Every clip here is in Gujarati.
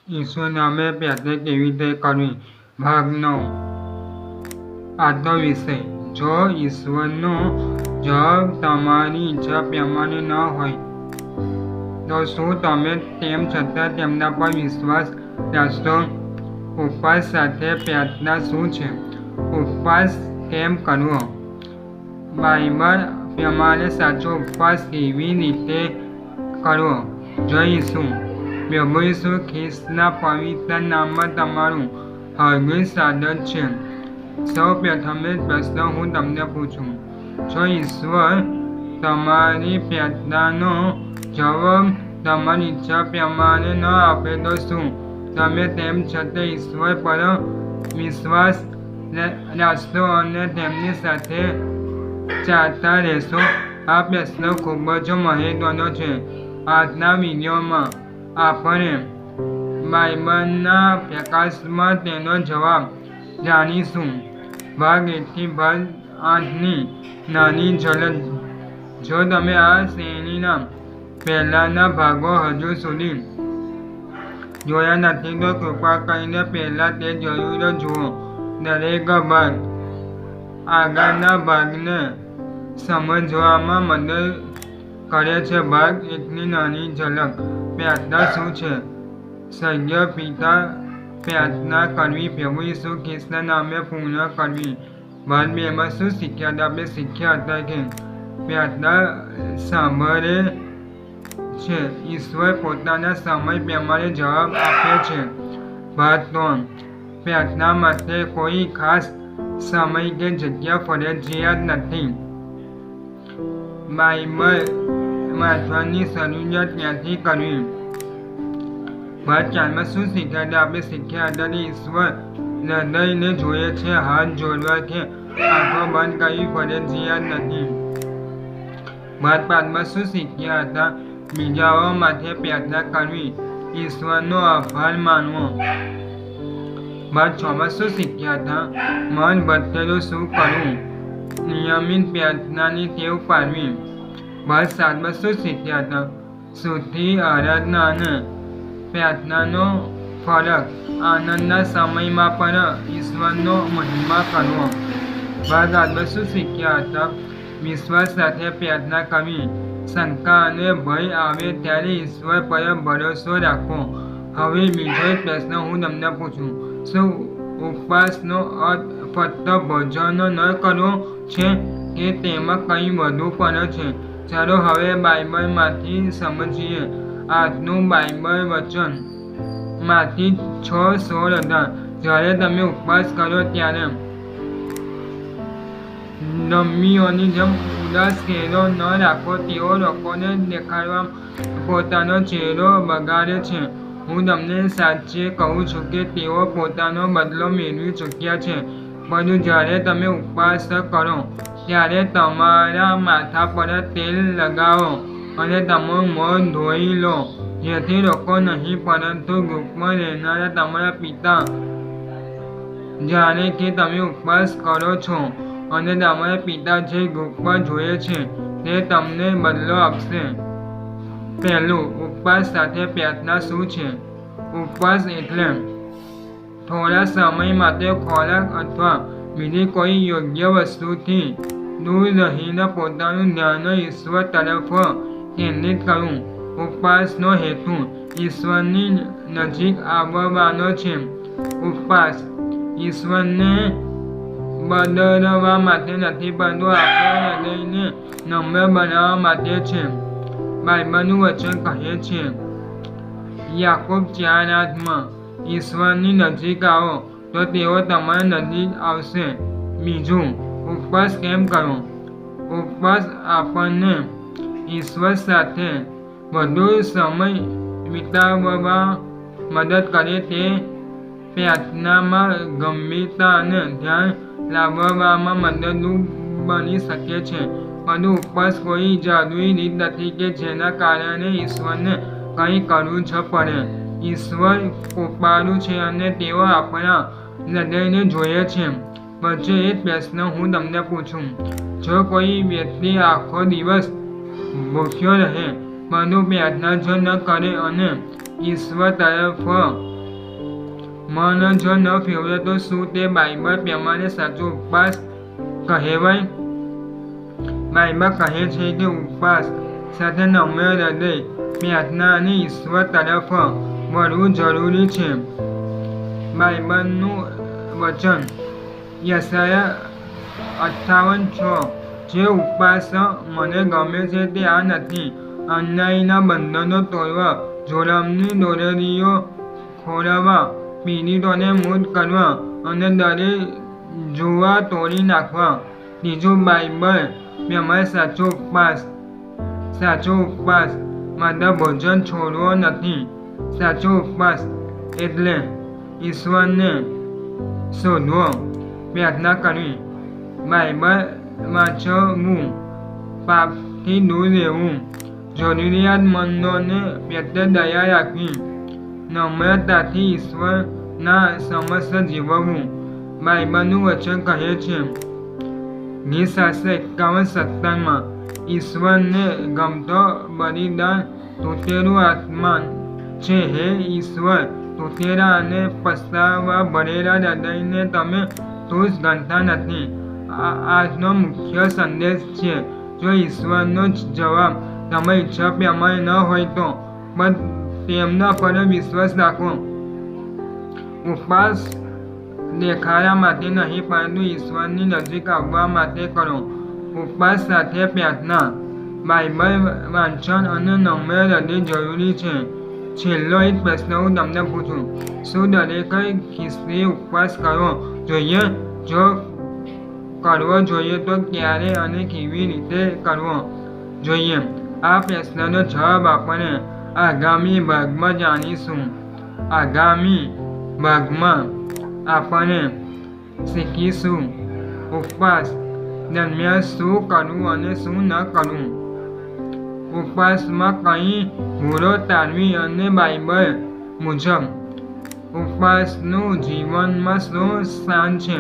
ઈશ્વર નામે પ્રાર્થના કેવી રીતે કરવી? ભાગ 9. આજનો વિષય: જો ઈશ્વરનો જવાબ તમારી ઈચ્છા પ્રમાણે ન હોય તો શું તમે તેમ છતાં તેમના પર વિશ્વાસ રાખશો? ઉપવાસ સાથે પ્રાર્થના શું છે? ઉપવાસ કેમ કરવો? બાઇબલ પ્રમાણે સાચો ઉપવાસ કેવી રીતે કરવો જોઈશું. પ્રભુ ઈસુ ખ્રિસ્તના પવિત્ર નામમાં તમારું હાર્દિક સ્વાગત છે. સૌ પ્રથમ પ્રશ્ન હું તમને પૂછું: જો ઈશ્વર તમારી પ્રાર્થનાનો જવાબ તમારી ઈચ્છા પ્રમાણે ન આપે તો શું તમે તેમ છતાં ઈશ્વર પર વિશ્વાસ રાખશો અને તેમની સાથે ચાલતા રહેશો? આ પ્રશ્ન ખૂબ જ મહત્વનો છે. આજના વિડીયોમાં આપણે બાઇબલના પ્રકાશમાં તેનો જવાબ જાણીશું. ભાગ 1 થી ભાગ 8 ની નાની ઝલક. જો તમે આ શ્રેણીના પહેલાના ભાગો હજુ સુધી જોયા નથી તો કૃપા કરીને પહેલા તે જરૂર જુઓ. દરેક ભાગ આગળના ભાગને સમજવામાં મદદ કરે છે. ભાગ 1 ની નાની ઝલક. પ્રાર્થના શું છે? સ્વર્ગીય પિતા, પ્રાર્થના કરવી પ્રભુ ઈસુ ખ્રિસ્તના નામે પૂર્ણ કરવી. ભાગ 2 માં શું શીખ્યા હતા? આપણે શીખ્યા હતા કે પ્રાર્થના સાંભળે છે. ઈશ્વર પોતાના સમય પ્રમાણે જવાબ આપે છે. ભાગ 3: પ્રાર્થના માટે કોઈ ખાસ સમય કે જગ્યા ફરજિયાત નથી. બાઇબલ વાંચવાની શરૂઆત ક્યાંથી કરવી? ભાગ 4 માં શું શીખ્યા હતા? આપણે શીખ્યા હતા કે ઈશ્વર હૃદયને જોયે છે. હાથ જોડવા કે આંખો બંધ કરવી ફરજિયાત નથી. ભાગ 5 માં શું શીખ્યા હતા? બીજાઓ માટે પ્રાર્થના કરવી, ઈશ્વરનો આભાર માનવો. ભાગ 6 માં શું શીખ્યા હતા? મન ભટકેલું શું કરવું? નિયમિત પ્રાર્થનાની ટેવ પાડવી. ભાગ 7 માં શું શીખ્યા હતા? સ્તુતિ, આરાધના અને પ્રાર્થનાનો ફરક. આનંદના સમયમાં પણ ઈશ્વરનો મહિમા કરવો. ભાગ 8 માં શું શીખ્યા હતા? વિશ્વાસ સાથે પ્રાર્થના કરવી. શંકા અને ભય આવે ત્યારે ઈશ્વર પર ભરોસો રાખવો. હવે બીજો એક પ્રશ્ન હું તમને પૂછું: શું ઉપવાસનો અર્થ ફક્ત ભોજન ન કરવો છે કે તેમાં કંઈ વધુ પણ છે? ચાલો હવે બાઇબલમાંથી સમજીએ. આજનું બાઇબલ વચન માથી 6:16 હતા. જ્યારે તમે ઉપવાસ કરો ત્યારે ધર્મીઓની જેમ ઉદાસ ચહેરો ન રાખો. તેઓ લોકોને દેખાડવા પોતાનો ચહેરો બગાડે છે. હું તમને સાચે કહું છું કે તેઓ પોતાનો બદલો મેળવી ચૂક્યા છે. પરંતુ જ્યારે તમે ઉપવાસ કરો ત્યારે તમારા માથા પર તેલ લગાવો અને તમારું મોં ધોઈ લો, જેથી લોકો નહીં પરંતુ ગુપ્તમાં રહેનારા તમારા પિતા જાણે કે તમે ઉપવાસ કરો છો. અને તમારા પિતા જે ગુપ્તમાં જોયે છે તે તમને બદલો આપશે. પહેલું, ઉપવાસ સાથે પ્રાર્થના શું છે? ઉપવાસ એટલે થોડા સમય માટે ખોરાક અથવા બીજી કોઈ યોગ્ય વસ્તુથી દૂર રહીને પોતાનું ધ્યાન ઈશ્વર તરફ કેન્દ્રિત કરવું. ઉપવાસનો હેતુ ઈશ્વરની નજીક આવવાનો છે. ઉપવાસ ઈશ્વરને બદલવા માટે નથી પરંતુ આપણા હૃદયને નમ્ર બનાવવા માટે છે. બાઇબલનું વચન કહે છે, યાકોબ 4:8 ઈશ્વરની નજીક આવો તો તેઓ તમારા નજીક આવશે. બીજું, ઉપવાસ કેમ કરવો? ઉપવાસ આપણને ઈશ્વર સાથે વધુ સમય વિતાવવા મદદ કરે. તે પ્રાર્થનામાં ગંભીરતા અને ધ્યાન લાવવામાં મદદરૂપ બની શકે છે. પરંતુ ઉપવાસ કોઈ જાદુઈ રીત નથી કે જેના કારણે ઈશ્વરને કંઈ કરવું જ પડે. ઈશ્વર કૃપાળુ છે અને તેઓ આપણા હૃદયને જોયે છે. વચ્ચે એક પ્રશ્ન હું તમને પૂછું: જો કોઈ વ્યક્તિ આખો દિવસ ભૂખ્યો રહે પરંતુ પ્રાર્થના જો ન કરે અને ઈશ્વર તરફ મન જો ન ફેરવે તો શું તે બાઇબલ પ્રમાણે સાચો ઉપવાસ કહેવાય? બાઇબલ કહે છે કે ઉપવાસ સાથે નમ્ર હૃદય, પ્રાર્થના અને ઈશ્વર તરફ વળવું જરૂરી છે. બાઇબલનું વચન યશાયા 58:6 જે ઉપવાસ મને ગમે છે તે આ નથી: અન્યાયના બંધનો તોડવા, જોખમની દોરડીઓ ખોલવા, પીડિતોને મુક્ત કરવા અને દરેક જુવા તોડી નાખવા. ત્રીજું, બાઇબલ પ્રમાણે સાચો ઉપવાસ માત્ર ભોજન છોડવો નથી. સાચો ઉપવાસ એટલે ઈશ્વરને શોધવો, પ્રાર્થના કરવી, બાઇબલ વાંચવું, પાપથી દૂર રહેવું, જરૂરિયાતમંદોને પ્રત્યે દયા રાખવી, નમ્રતાથી ઈશ્વરના સમક્ષ જીવવું. બાઇબલનું વચન કહે છે ગીતશાસ્ત્ર 51:17 ઈશ્વરને ગમતો બલિદાન તૂટેલું આત્મા છે. હે ઈશ્વર, તૂટેલા અને પસ્તાવા ભરેલા હૃદયને તમે તુચ્છ ગણતા નથી. આજનો મુખ્ય સંદેશ છે: જો ઈશ્વરનો જવાબ તમારી ઈચ્છા પ્રમાણે ન હોય તો પણ તેમના પર વિશ્વાસ રાખો. ઉપવાસ દેખાડા માટે નહીં, પરંતુ ઈશ્વરની નજીક આવવા માટે કરો. ઉપવાસ સાથે પ્રાર્થના, બાઇબલ વાંચન અને નમ્ર હૃદય જરૂરી છે. છેલ્લો એક પ્રશ્ન હું તમને પૂછું: શું દરેક ખ્રિસ્તીએ ઉપવાસ કરવો જોઈએ? જો કરવો જોઈએ તો ક્યારે અને કેવી રીતે કરવો જોઈએ? આ પ્રશ્નનો જવાબ આપણે આગામી ભાગમાં જાણીશું. આગામી ભાગમાં આપણે શીખીશું ઉપવાસ દરમિયાન શું કરવું અને શું ન કરવું, ઉપવાસમાં કઈ ભૂલો ટાળવી અને બાઇબલ મુજબ ઉપવાસનું જીવનમાં શું સ્થાન છે.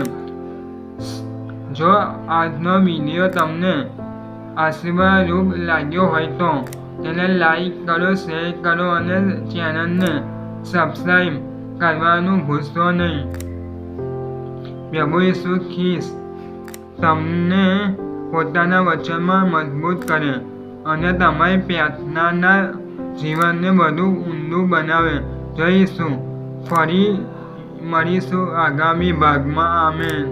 જો આજનો વિડીયો તમને આશીર્વાદરૂપ લાગ્યો હોય તો તેને લાઈક કરો, શેર કરો અને ચેનલને સબસ્ક્રાઈબ કરવાનું ભૂલશો નહીં. પ્રભુ ઈસુ ખ્રિસ્ત તમને પોતાના વચનમાં મજબૂત કરે અને તમારી પ્રાર્થનાના જીવનને વધુ ઊંડું બનાવે. જઈશું ફરી મળીશું આગામી ભાગમાં. આમેન.